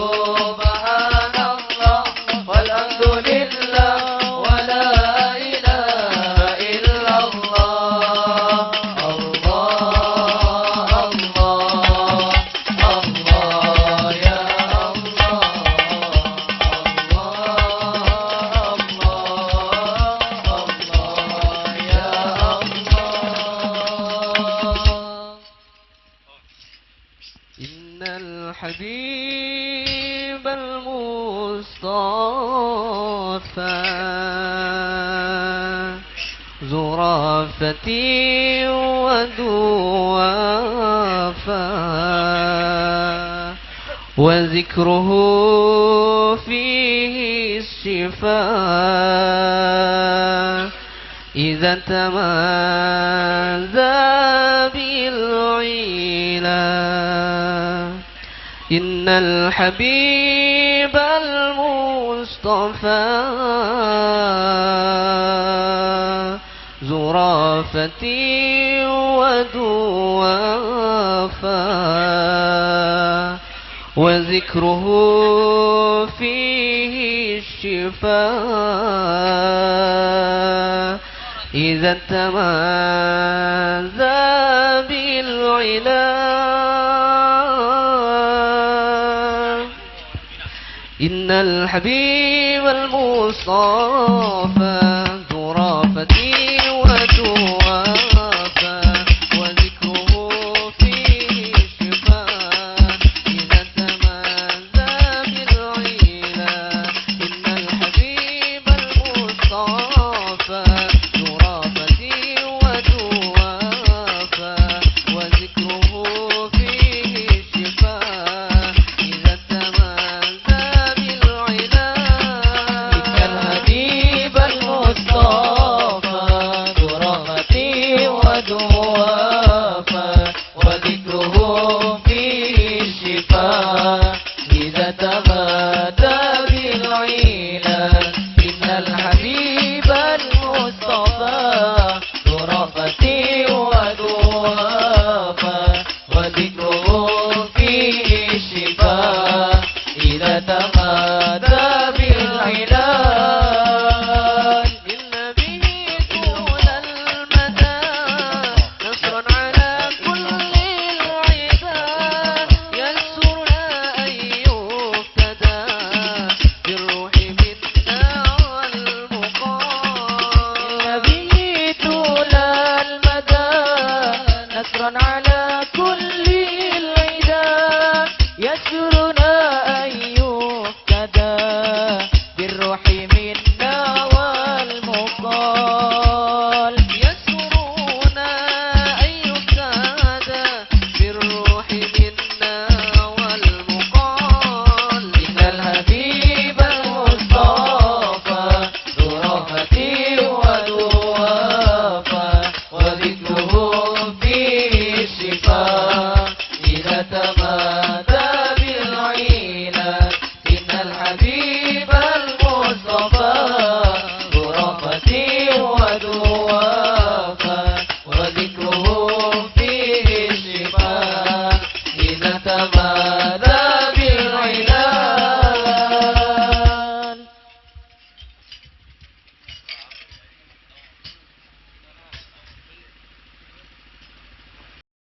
سبحان الله والحمد لله ولا إله إلا الله الله الله الله يا الله الله الله يا الله. إن الحبيب المصطفى ذو رأفة ودوافا وذكره فيه الشفاء إذا تمازى بالعلا. إن الحبيب المصطفى ذو رأفة ودوافا وذكره فيه الشفاء إذا تمازى بالعلا. إن الحبيب المصطفى ذو رأفة ودوافا وذكره فيه الشفاء إذا تمازى بالعلا. إن الحبيب المصطفى ذو رأفة ودوافا وذكره فيه الشفاء إذا تمازى بالعلا. إن الحبيب المصطفى ذو رأفة ودوافا وذكره فيه الشفاء إذا تمادى بالعلا. إن الحبيب المصطفى ذو رأفة ودوافا وذكره فيه الشفاء إذا تمادى بالعلا. إن به طول المدى نصر على كل العباد يسرنا أن يهتدى بالروح منا والمقام. إن به طول المدى نصر على كل العباد يسرنا أن يهتدى بالروح منا والمقال. يسرنا أن يهتدى بالروح منا والمقال. إن الحبيب المصطفى ذو رأفة ودوافا وذكره فيه الشفاء إذا تمادى